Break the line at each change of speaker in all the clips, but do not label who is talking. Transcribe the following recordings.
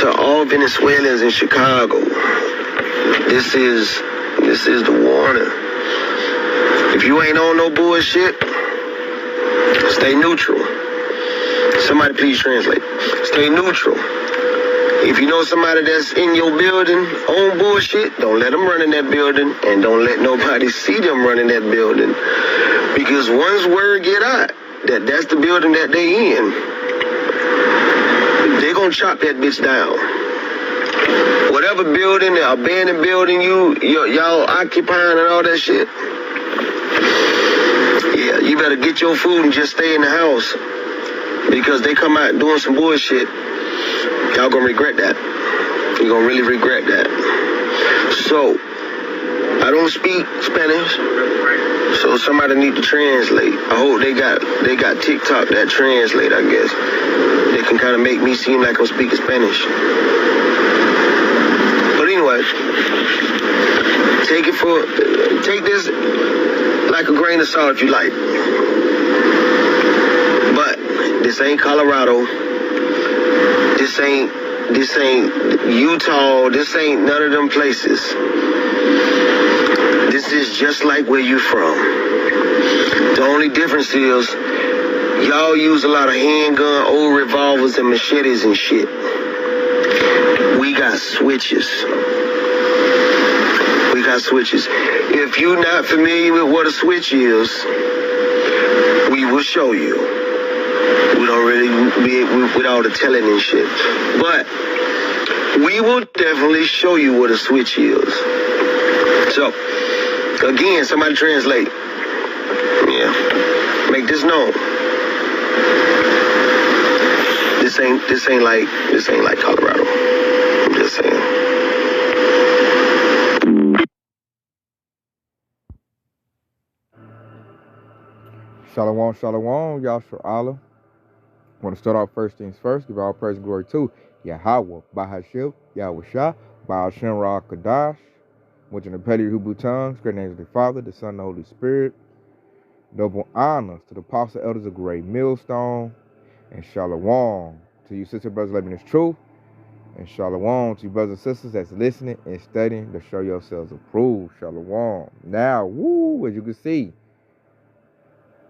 To all Venezuelans in Chicago, this is the warning. If you ain't on no bullshit, stay neutral. Somebody please translate. Stay neutral. If you know somebody that's in your building on bullshit, don't let them run in that building, and don't let nobody see them run in that building. Because once word get out that that's the building that they in, they gonna chop that bitch down. Whatever building, the abandoned building y'all occupying and all that shit, yeah, you better get your food and just stay in the house. Because they come out doing some bullshit, y'all gonna regret that. You're gonna really regret that. So, I don't speak Spanish, so somebody need to translate. I hope they got TikTok that translate, I guess. They can kind of make me seem like I'm speaking Spanish. But anyway, take this like a grain of salt if you like. But this ain't Colorado. This ain't Utah. This ain't none of them places. This is just like where you from. The only difference is y'all use a lot of handgun, old revolvers, and machetes and shit. We got switches. We got switches. If you're not familiar with what a switch is, we will show you. We don't really be with all the telling and shit. But we will definitely show you what a switch is. So, again, somebody translate. Yeah. Make this known. This ain't like Colorado. I'm just saying.
Shalom, shalom, Yahshua Allah. I want to start off first things first, give all praise and glory to Yahweh, Bahashil, Yahweh Shah, Baal Shem Ra Kadash, which in the petty Hebrew tongues, great names of the Father, the Son, and the Holy Spirit. Double honors to the apostle elders of Great Millstone, and shalom to you sister brothers living this truth, and shalom to you brothers and sisters that's listening and studying to show yourselves approved. Shalom. Now, as you can see,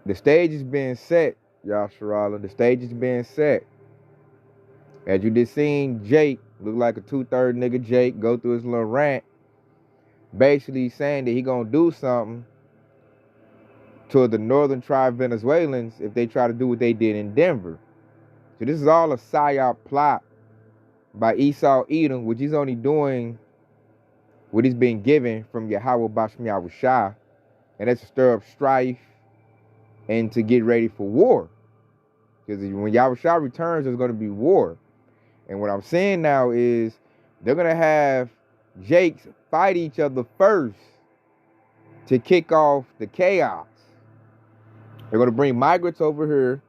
the stage is being set, Yahshua. The stage is being set. As you just seen Jake, look like a 2/3 nigga Jake, go through his little rant, basically saying that he gonna do something to the northern tribe Venezuelans if they try to do what they did in Denver. So this is all a psyop plot by Esau Edom, which he's only doing what he's been given from Yahweh Bashem Yahweh Shah, and that's to stir up strife and to get ready for war. Because when Yahweh Shah returns, there's going to be war. And what I'm saying now is they're going to have Jakes fight each other first to kick off the chaos. They're going to bring migrants over here.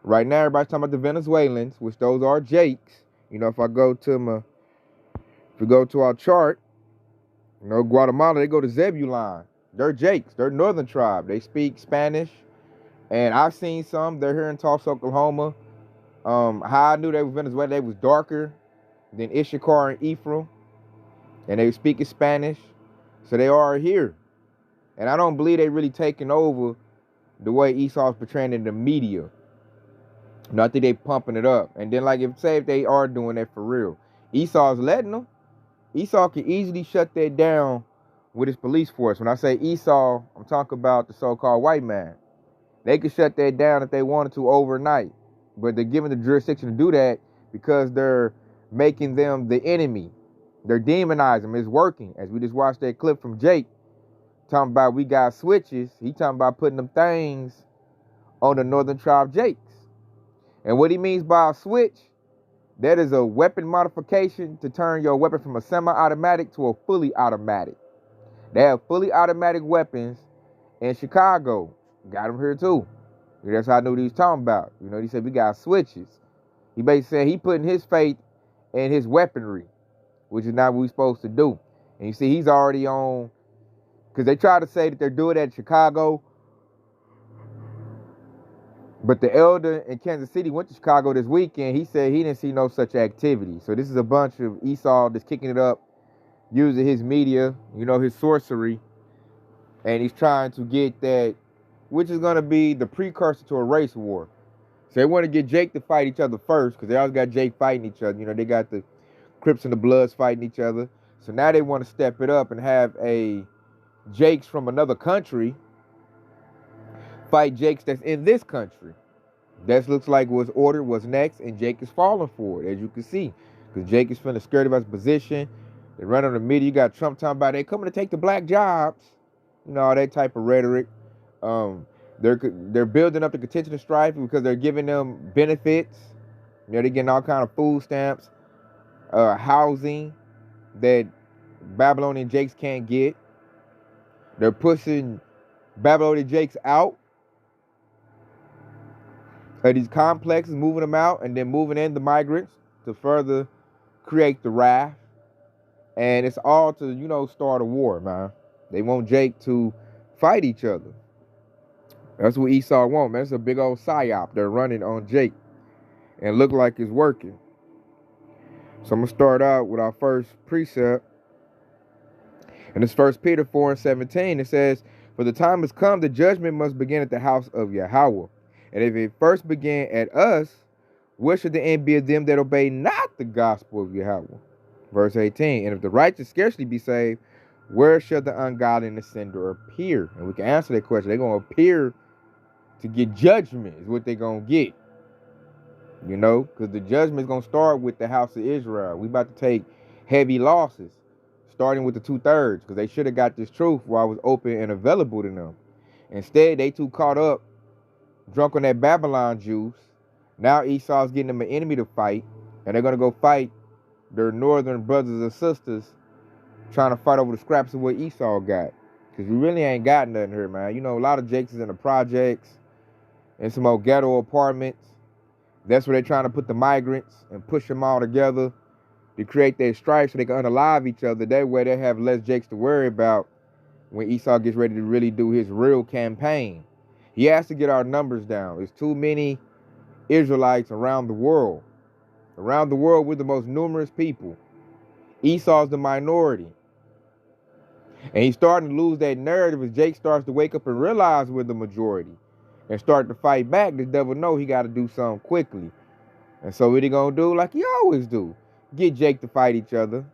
Right now, everybody's talking about the Venezuelans, which those are Jakes. You know, if we go to our chart, you know, Guatemala, they go to Zebulon. They're Jakes. They're northern tribe. They speak Spanish. And I've seen some. They're here in Tulsa, Oklahoma. How I knew they were Venezuela, they was darker than Issachar and Ephraim. And they were speaking Spanish. So they are here. And I don't believe they really taking over the way Esau's portraying in the media. No, I think they pumping it up. And then, like, if they are doing that for real, Esau's letting them. Esau can easily shut that down with his police force. When I say Esau, I'm talking about the so-called white man. They could shut that down if they wanted to overnight. But they're given the jurisdiction to do that because they're making them the enemy. They're demonizing them. It's working. As we just watched that clip from Jake, talking about we got switches. He talking about putting them things on the northern tribe Jakes. And what he means by a switch, that is a weapon modification to turn your weapon from a semi-automatic to a fully automatic. They have fully automatic weapons in Chicago. Got them here too. That's how I knew what he was talking about. You know, he said we got switches. He basically said he putting his faith in his weaponry, which is not what we're supposed to do. And you see, he's already on, because they try to say that they're doing that in Chicago. But the elder in Kansas City went to Chicago this weekend. He said he didn't see no such activity. So this is a bunch of Esau that's kicking it up, using his media, his sorcery, and he's trying to get that, which is going to be the precursor to a race war. So they want to get Jake to fight each other first, because they always got Jake fighting each other. They got the Crips and the Bloods fighting each other. So now they want to step it up and have a Jakes from another country fight Jakes that's in this country. That looks like what's ordered, what's next, and Jake is falling for it, as you can see. Because Jake is feeling scared of his position. They run on the media. You got Trump talking about they coming to take the black jobs. All that type of rhetoric. They're building up the contention of strife because they're giving them benefits. They're getting all kind of food stamps, housing that Babylonian Jakes can't get. They're pushing Babylonian Jakes out of these complexes, moving them out, and then moving in the migrants to further create the raft. And it's all to, start a war, man. They want Jake to fight each other. That's what Esau want, man. It's a big old psyop they're running on Jake. And look like it's working. So I'm going to start out with our first precept. And it's 1 Peter 4:17. It says, "For the time has come, the judgment must begin at the house of Yahweh. And if it first began at us, where should the end be of them that obey not the gospel of Yahweh?" Verse 18. "And if the righteous scarcely be saved, where shall the ungodly and the sinner appear?" And we can answer that question. They're going to appear to get judgment is what they're going to get. Because the judgment is going to start with the house of Israel. We about to take heavy losses, starting with the 2/3, because they should have got this truth while it was open and available to them. Instead, they too caught up, drunk on that Babylon juice. Now Esau's getting them an enemy to fight, and they're going to go fight their northern brothers and sisters, trying to fight over the scraps of what Esau got. Because we really ain't got nothing here, man. A lot of Jakes is in the projects and some old ghetto apartments. That's where they're trying to put the migrants and push them all together to create their strife so they can unalive each other. That way they have less Jakes to worry about when Esau gets ready to really do his real campaign. He has to get our numbers down. There's too many Israelites around the world. Around the world, we're the most numerous people. Esau's the minority. And he's starting to lose that narrative as Jake starts to wake up and realize we're the majority and start to fight back. The devil know he got to do something quickly. And so what he going to do? Like he always do. Get Jake to fight each other,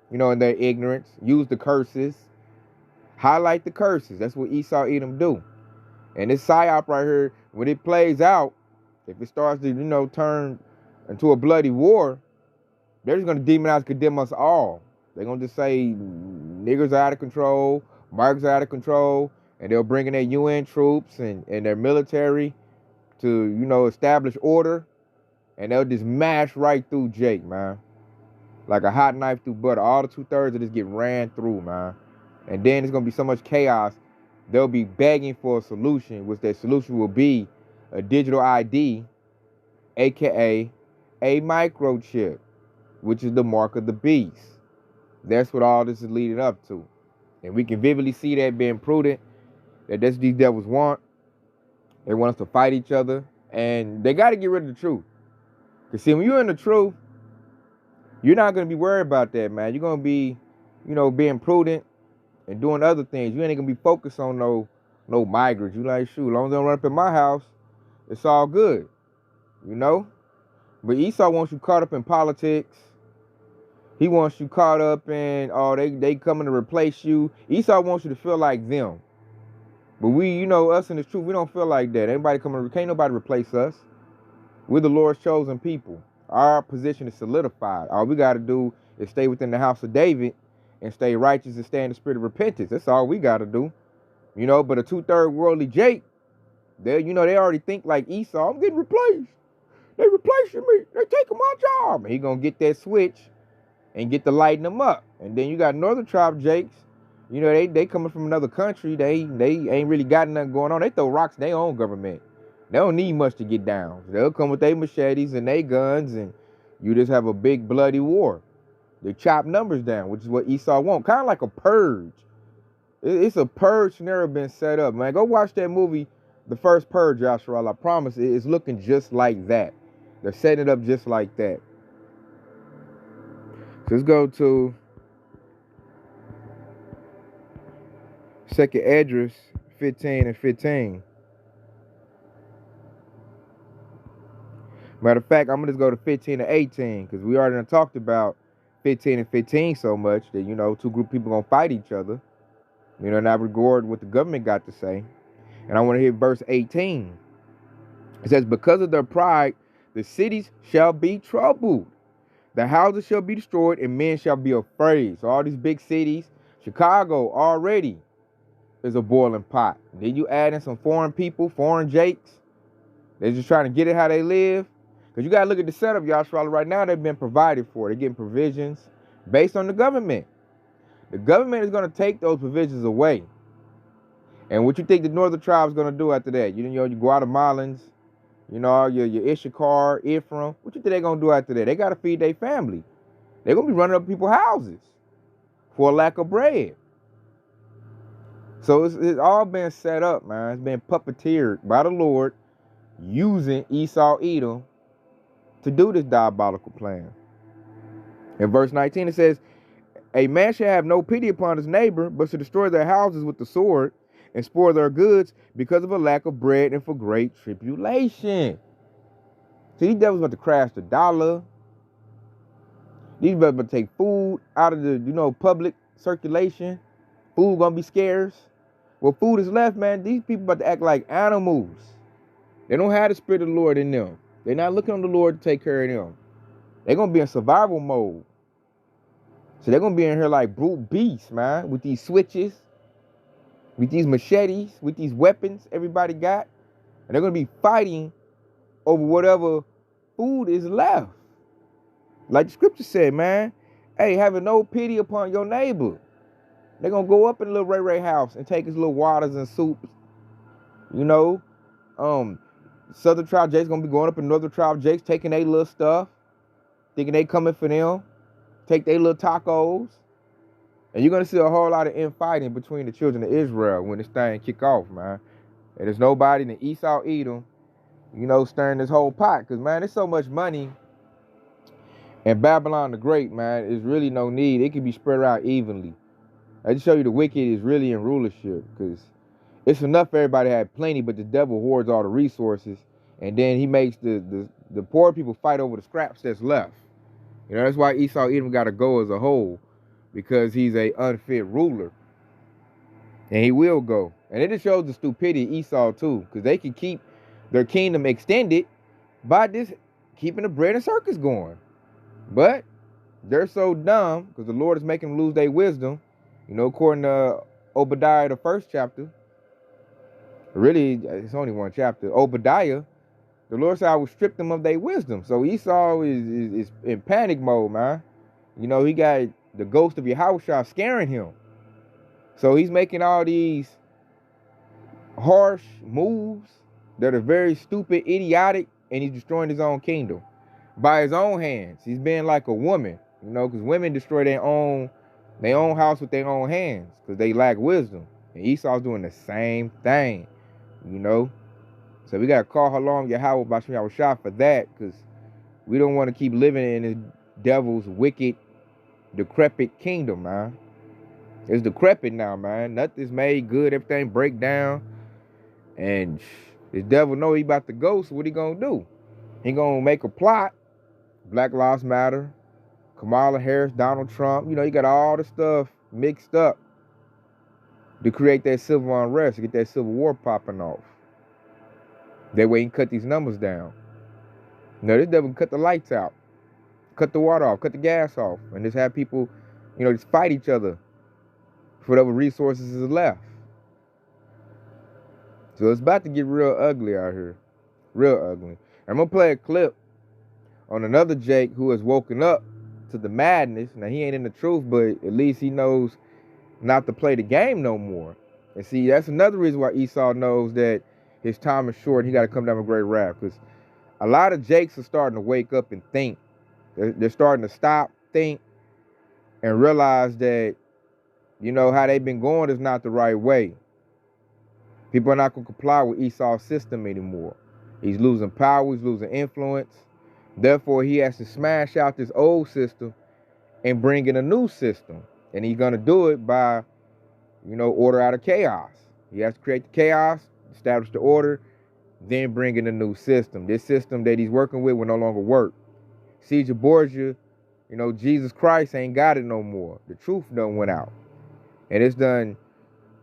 in their ignorance. Use the curses. Highlight the curses. That's what Esau Edom do. And this psyop right here, when it plays out, if it starts to, turn into a bloody war, they're just going to demonize, condemn us all. They're going to just say niggers are out of control, migrants are out of control, and they'll bring in their UN troops and their military to, establish order, and they'll just mash right through Jake, man. Like a hot knife through butter. All the 2/3 of this get ran through, man. And then there's going to be so much chaos, they'll be begging for a solution, which that solution will be a digital ID, a.k.a. a microchip, which is the mark of the beast. That's what all this is leading up to. And we can vividly see that being prudent, that that's what these devils want. They want us to fight each other. And they got to get rid of the truth. Because see, when you're in the truth, you're not going to be worried about that, man. You're going to be, being prudent and doing other things. You ain't going to be focused on no migrants. You like, shoot, as long as they don't run up in my house, it's all good. But Esau wants you caught up in politics. He wants you caught up in, they coming to replace you. Esau wants you to feel like them. But we, us in the truth, we don't feel like that. Can't nobody replace us. We're the Lord's chosen people. Our position is solidified. All we got to do is stay within the house of David and stay righteous and stay in the spirit of repentance. That's all we got to do. But a 2/3 worldly Jake, they already think like Esau. I'm getting replaced. They replacing me. They taking my job. And he going to get that switch and get to lighten them up. And then you got Northern Tribe Jakes. They coming from another country. They ain't really got nothing going on. They throw rocks in their own government. They don't need much to get down. They'll come with their machetes and their guns, and you just have a big bloody war. They chop numbers down, which is what Esau want. Kind of like a purge. It's a purge scenario been set up, man. Go watch that movie, the first purge, Yashar, I promise, it's looking just like that. They're setting it up just like that. So let's go to 2nd Esdras 15 and 15. Matter of fact, I'm going to just go to 15 and 18 because we already done talked about 15 and 15 so much that, you know, two group of people going to fight each other. You know, not regard what the government got to say. And I want to hear verse 18. It says, because of their pride, the cities shall be troubled. The houses shall be destroyed and men shall be afraid. So all these big cities, Chicago already is a boiling pot. Then you add in some foreign people, foreign jakes. They're just trying to get it how they live. Because you got to look at the setup, Yashar. Right now, they've been provided for. They're getting provisions based on the government. The government is going to take those provisions away. And what you think the northern tribe is going to do after that? You know, your Guatemalans, you know, your Issachar, Ephraim. What you think they're going to do after that? They got to feed their family. They're going to be running up people's houses for a lack of bread. So it's all been set up, man. It's been puppeteered by the Lord using Esau, Edom to do this diabolical plan. In verse 19, it says, a man shall have no pity upon his neighbor, but to destroy their houses with the sword and spoil their goods because of a lack of bread and for great tribulation. See, these devils about to crash the dollar. These devils about to take food out of the, you know, public circulation. Food gonna be scarce. What food is left, man, these people about to act like animals. They don't have the Spirit of the Lord in them. They're not looking on the Lord to take care of them. They're going to be in survival mode. So they're going to be in here like brute beasts, man, with these switches, with these machetes, with these weapons everybody got. And they're going to be fighting over whatever food is left. Like the scripture said, man, hey, having no pity upon your neighbor. They're going to go up in the little Ray Ray house and take his little waters and soups. You know, Southern Tribe Jakes going to be going up in Northern Tribe Jakes, taking their little stuff, thinking they coming for them, take their little tacos. And you're going to see a whole lot of infighting between the children of Israel when this thing kick off, man. And there's nobody in Esau, Edom, you know, stirring this whole pot. Because, man, there's so much money in Babylon the Great, man. There's really no need. It can be spread out evenly. I just show you the wicked is really in rulership, because it's enough for everybody to have plenty, but the devil hoards all the resources, and then he makes the poor people fight over the scraps that's left. You know, that's why Esau Edom got to go as a whole, because he's a unfit ruler, and he will go. And it just shows the stupidity of Esau too, because they can keep their kingdom extended by this keeping the bread and circus going, but they're so dumb because the Lord is making them lose their wisdom. You know, according to Obadiah, the 1st chapter, really, it's only one chapter. Obadiah, the Lord said, I will strip them of their wisdom. So Esau is in panic mode, man. You know, he got the ghost of Yahushua scaring him. So he's making all these harsh moves that are very stupid, idiotic, and he's destroying his own kingdom by his own hands. He's being like a woman, you know, because women destroy their own house with their own hands because they lack wisdom. And Esau's doing the same thing, you know. So we got to call Halom Yahweh Bashim Yahushua for that, because we don't want to keep living in this devil's wicked, decrepit kingdom, man. It's decrepit now, man. Nothing's made good. Everything break down. And this devil know he about to go, so what he going to do? He going to make a plot. Black Lives Matter. Kamala Harris, Donald Trump, you know, you got all the stuff mixed up to create that civil unrest, to get that civil war popping off. That way he can cut these numbers down. No, this devil can cut the lights out, cut the water off, cut the gas off, and just have people, you know, just fight each other for whatever resources is left. So it's about to get real ugly out here. Real ugly. I'm going to play a clip on another Jake who has woken up to the madness. Now, he ain't in the truth, but at least he knows not to play the game no more. And see, that's another reason why Esau knows that his time is short and he got to come down with great wrath. Because a lot of Jakes are starting to wake up and think. They're starting to stop, think, and realize that, you know, how they've been going is not the right way. People are not going to comply with Esau's system anymore. He's losing power. He's losing influence. Therefore, he has to smash out this old system and bring in a new system. And he's going to do it by, order out of chaos. He has to create the chaos, establish the order, then bring in a new system. This system that he's working with will no longer work. Caesar Borgia, Jesus Christ ain't got it no more. The truth done went out. And it's done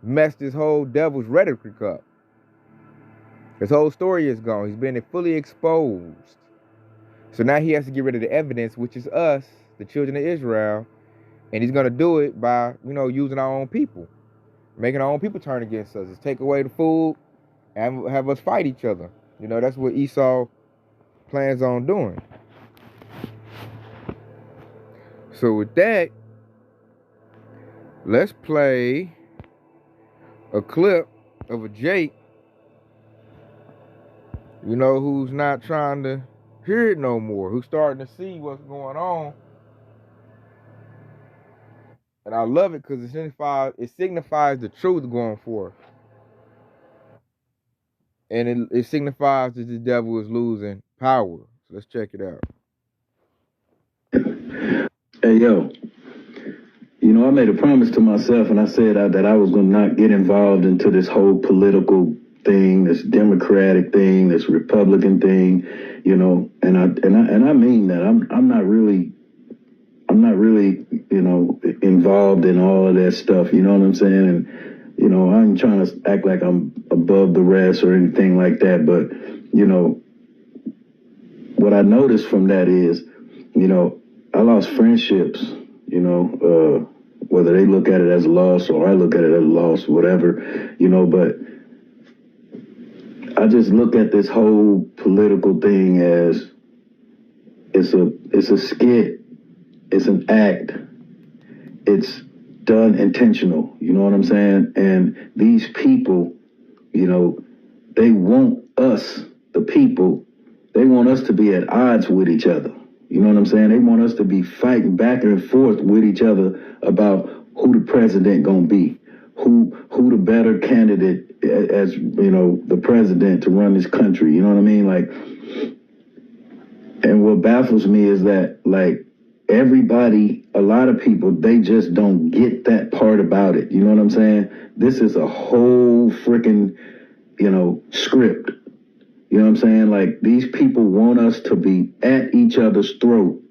messed this whole devil's rhetoric up. His whole story is gone. He's been fully exposed. So now he has to get rid of the evidence, which is us, the children of Israel. And he's going to do it by, using our own people. Making our own people turn against us. Just take away the food and have us fight each other. That's what Esau plans on doing. So with that, let's play a clip of a Jake, who's not trying to hear it no more, who's starting to see what's going on. And I love it because it signifies the truth going forth. And it signifies that the devil is losing power. So let's check it out.
Hey, yo. I made a promise to myself, and I said that I was going to not get involved into this whole political thing, this Democratic thing, this Republican thing, and I mean that. I'm not really, involved in all of that stuff. You know what I'm saying? And I'm trying to act like I'm above the rest or anything like that. But what I noticed from that is, I lost friendships. Whether they look at it as a loss or I look at it as a loss, whatever, but I just look at this whole political thing as it's a skit, it's an act, it's done intentional, you know what I'm saying? And these people, they want us, the people, they want us to be at odds with each other. You know what I'm saying? They want us to be fighting back and forth with each other about who the president gonna be, who the better candidate as the president to run this country. You know what I mean? Like, and what baffles me is that everybody, a lot of people, they just don't get that part about it. You know what I'm saying? This is a whole freaking script. You know what I'm saying? Like, these people want us to be at each other's throat.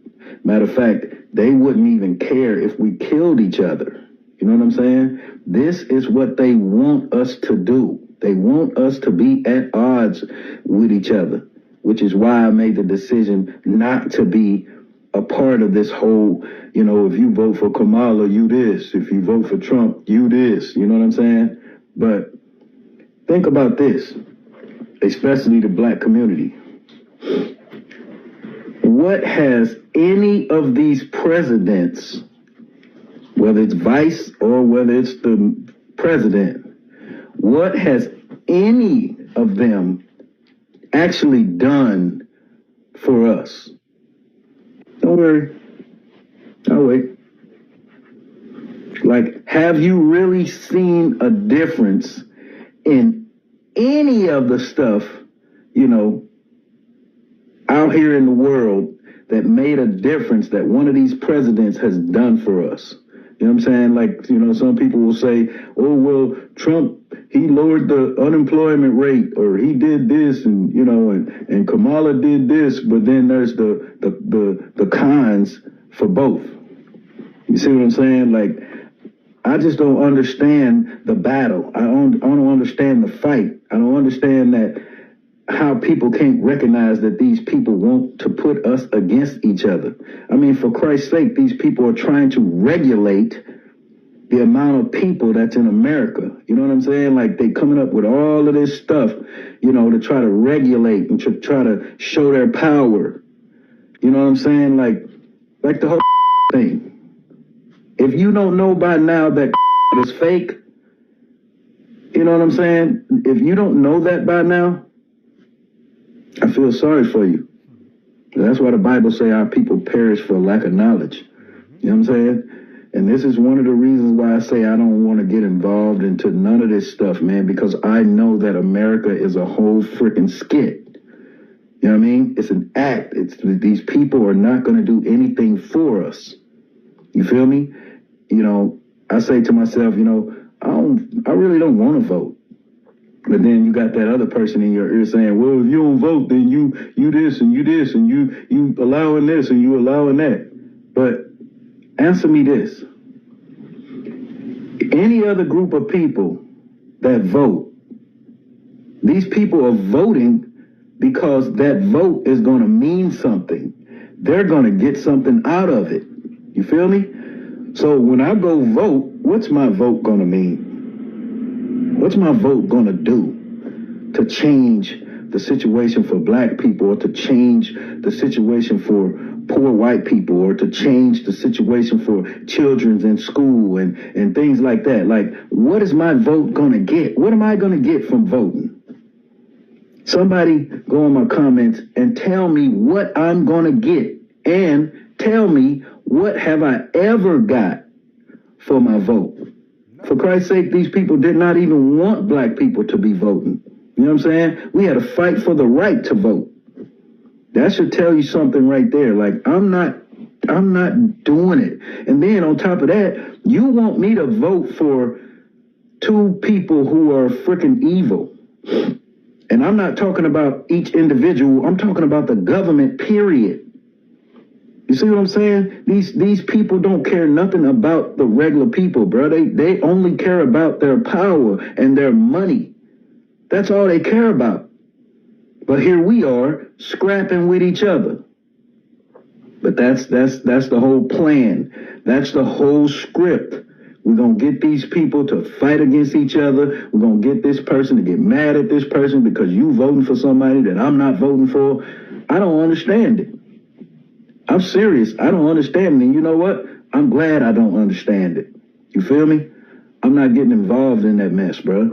Matter of fact, they wouldn't even care if we killed each other. You know what I'm saying? This is what they want us to do. They want us to be at odds with each other, which is why I made the decision not to be a part of this whole, if you vote for Kamala, you this. If you vote for Trump, you this. You know what I'm saying? But think about this. Especially the black community. What has any of these presidents, whether it's vice or whether it's the president, what has any of them actually done for us? Don't worry. I'll wait. Like, have you really seen a difference in any of the stuff, out here in the world that made a difference that one of these presidents has done for us? You know what I'm saying? Like, some people will say, oh, well, Trump, he lowered the unemployment rate, or he did this, and, and Kamala did this, but then there's the cons for both. You see what I'm saying? Like, I just don't understand the battle. I don't understand the fight. I don't understand that how people can't recognize that these people want to put us against each other. I mean, for Christ's sake, these people are trying to regulate the amount of people that's in America. You know what I'm saying? Like, they coming up with all of this stuff, to try to regulate and to try to show their power. You know what I'm saying? Like the whole thing. If you don't know by now that is fake, you know what I'm saying? If you don't know that by now, I feel sorry for you. That's why the Bible say our people perish for lack of knowledge. You know what I'm saying? And this is one of the reasons why I say I don't want to get involved into none of this stuff, man, because I know that America is a whole freaking skit. You know what I mean? It's an act. These people are not going to do anything for us. You feel me? You know, I say to myself, you know, I really don't want to vote. But then you got that other person in your ear saying, well, if you don't vote, then you this and you this and you allowing this and you allowing that. But answer me this. Any other group of people that vote, these people are voting because that vote is going to mean something. They're going to get something out of it. You feel me? So when I go vote, what's my vote going to mean? What's my vote going to do to change the situation for black people, or to change the situation for poor white people, or to change the situation for children in school and things like that? Like, what is my vote going to get? What am I going to get from voting? Somebody go in my comments and tell me what I'm going to get, and tell me what have I ever got for my vote. For Christ's sake, these people did not even want black people to be voting. You know what I'm saying? We had to fight for the right to vote. That should tell you something right there. Like, I'm not doing it. And then on top of that, you want me to vote for two people who are freaking evil. And I'm not talking about each individual. I'm talking about the government, period. You see what I'm saying? These people don't care nothing about the regular people, bro. They only care about their power and their money. That's all they care about. But here we are scrapping with each other. But that's the whole plan. That's the whole script. We're going to get these people to fight against each other. We're going to get this person to get mad at this person because you voting for somebody that I'm not voting for. I don't understand it. I'm serious. I don't understand it. And you know what? I'm glad I don't understand it. You feel me? I'm not getting involved in that mess, bro.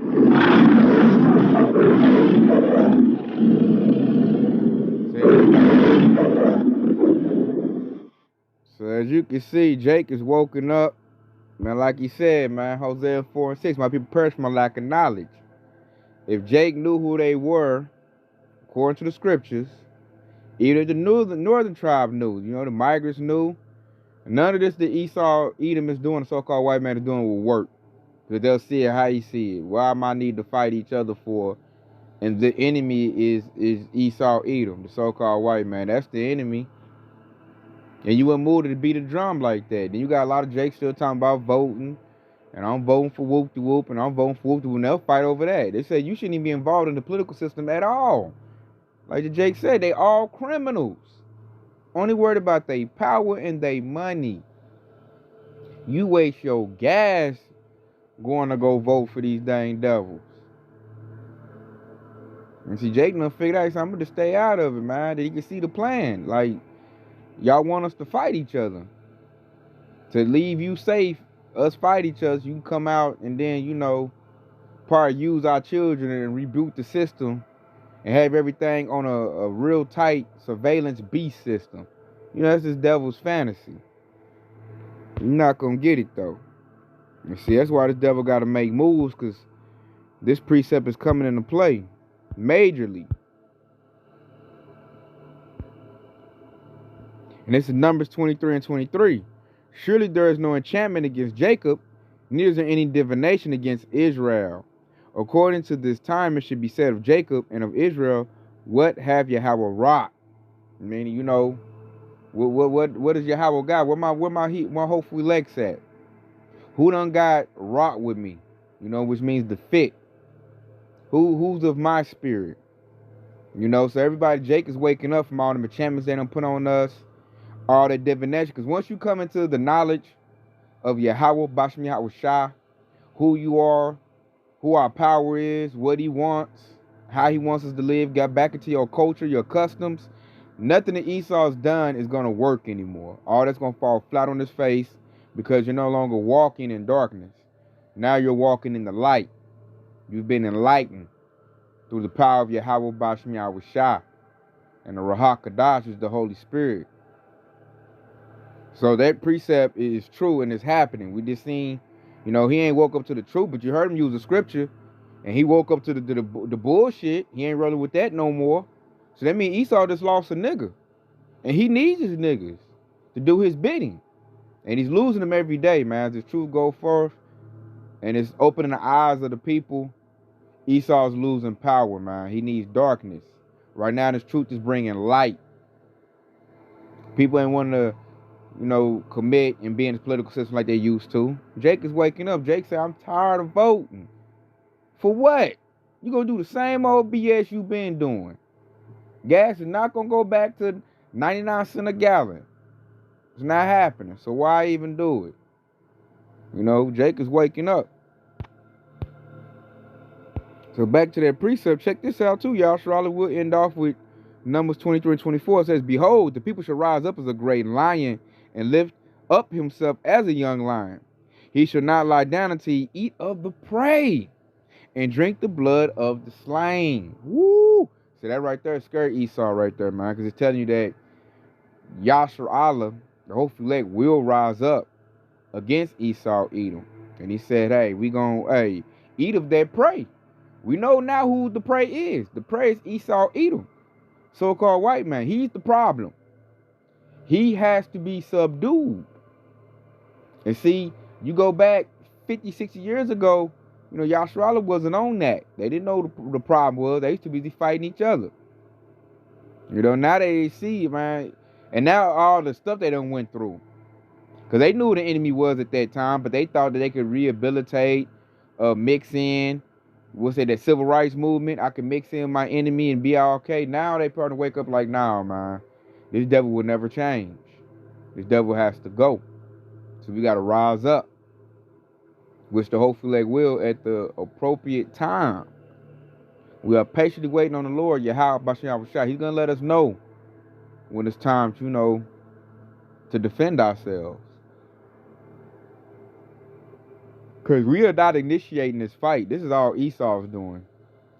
So as you can see, Jake is woken up. Man, like he said, man, Hosea 4:6, my people perish from my lack of knowledge. If Jake knew who they were, according to the scriptures, either the northern tribe knew, you know, the migrants knew. None of this that Esau, Edom is doing, the so-called white man is doing will work. Because they'll see it how he see it. Why am I need to fight each other for? And the enemy is Esau, Edom, the so-called white man. That's the enemy. And you wouldn't move to beat a drum like that. Then you got a lot of Jakes still talking about voting. And I'm voting for whoop-de-whoop, and I'm voting for whoop-de-whoop, and they'll fight over that. They say you shouldn't even be involved in the political system at all. Like the Jake said, they all criminals. Only worried about their power and their money. You waste your gas going to go vote for these dang devils. And see, Jake done figured out, I'm going to stay out of it, man. That he can see the plan. Like, y'all want us to fight each other. To leave you safe, us fight each other, you can come out and then, you know, probably use our children and reboot the system and have everything on a real tight surveillance beast system. You know, that's this devil's fantasy. You're not going to get it, though. And see, that's why this devil got to make moves, because this precept is coming into play majorly. And this is Numbers 23 and 23. Surely there is no enchantment against Jacob, neither is there any divination against Israel. According to this time, it should be said of Jacob and of Israel, what have Yahweh wrought? Meaning, you know, what is Yahweh God? Where my hopeful legs at? Who done got wrought with me? You know, which means the fit. Who's of my spirit? You know, so everybody, Jake is waking up from all the enchantments they done put on us, all that divination. Because once you come into the knowledge of Yahweh, Bashem Yahweh Shah, who you are, who our power is, what he wants, how he wants us to live, got back into your culture, your customs, nothing that Esau's done is going to work anymore. All that's going to fall flat on his face because you're no longer walking in darkness. Now you're walking in the light. You've been enlightened through the power of Yahweh Bashem Yahweh Shah. And the Ruach Kadash is the Holy Spirit. So that precept is true and it's happening. We just seen, he ain't woke up to the truth, but you heard him use the scripture, and he woke up to the bullshit. He ain't rolling with that no more. So that means Esau just lost a nigga, and he needs his niggas to do his bidding, and he's losing them every day, man. As the truth go forth, and it's opening the eyes of the people. Esau's losing power, man. He needs darkness. Right now, this truth is bringing light. People ain't want to, commit and be in the political system like they used to. Jake is waking up. Jake said, I'm tired of voting. For what? You gonna do the same old BS you been doing. Gas is not gonna go back to 99 cents a gallon. It's not happening. So why even do it? Jake is waking up. So back to that precept. Check this out too, y'all. Charlotte will end off with Numbers 23 and 24. It says, behold, the people shall rise up as a great lion and lift up himself as a young lion. He shall not lie down until he eat of the prey and drink the blood of the slain. Woo! So that right there scared Esau right there, man, because it's telling you that Yashar Allah, the hopeful elect, will rise up against Esau, Edom. And he said, hey, we gonna, eat of that prey. We know now who the prey is. The prey is Esau, Edom, so-called white man. He's the problem. He has to be subdued. And see, you go back 50, 60 years ago, Yashar wasn't on that. They didn't know the problem was. They used to be fighting each other. Now they see, man. And now all the stuff they done went through. Because they knew who the enemy was at that time, but they thought that they could rehabilitate, mix in, that civil rights movement. I can mix in my enemy and be all okay. Now they probably wake up like, nah, man. This devil will never change. This devil has to go. So we got to rise up, which the hopefully will at the appropriate time. We are patiently waiting on the Lord, Yahweh Bashem Shah. He's going to let us know when it's time, to defend ourselves. Because we are not initiating this fight. This is all Esau's doing.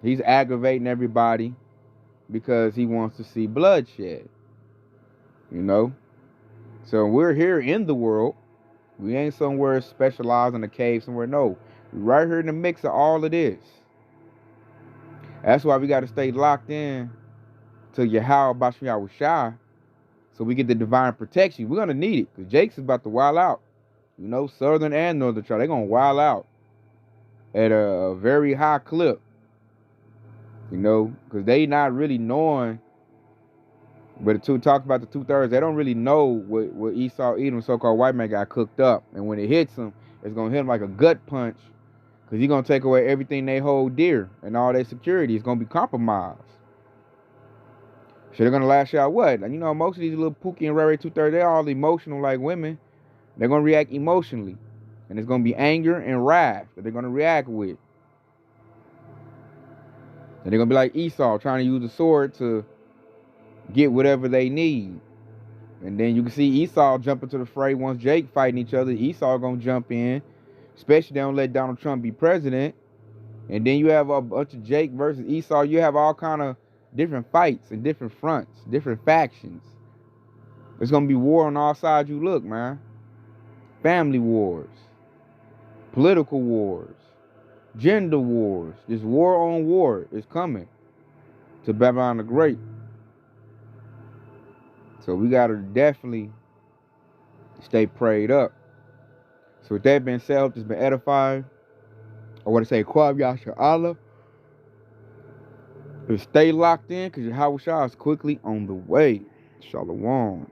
He's aggravating everybody because he wants to see bloodshed. So we're here in the world. We ain't somewhere specialized in a cave somewhere. No, we're right here in the mix of all of this. That's why we got to stay locked in to Yahweh Bashem Shah so we get the divine protection. We're going to need it because Jake's about to wild out. Southern and northern tribe, they're going to wild out at a very high clip. Because they not really knowing. But talk about the 2/3, they don't really know what Esau, Edom, so-called white man, got cooked up. And when it hits them, it's going to hit them like a gut punch. Because he's going to take away everything they hold dear. And all their security is going to be compromised. So they're going to lash out what? And most of these little Pookie and Ray 2/3, they're all emotional like women. They're going to react emotionally. And it's going to be anger and wrath that they're going to react with. And they're going to be like Esau, trying to use the sword to get whatever they need. And then you can see Esau jump into the fray once Jake fighting each other. Esau going to jump in. Especially they don't let Donald Trump be president. And then you have a bunch of Jake versus Esau. You have all kind of different fights and different fronts, different factions. There's going to be war on all sides you look, man. Family wars, political wars, gender wars. This war on war is coming to Babylon the Great. So we got to definitely stay prayed up. So with that being said, I hope this has been edifying. I want to say, Kwab Yasha Allah. Stay locked in because Yahweh Shah is quickly on the way. Shalom.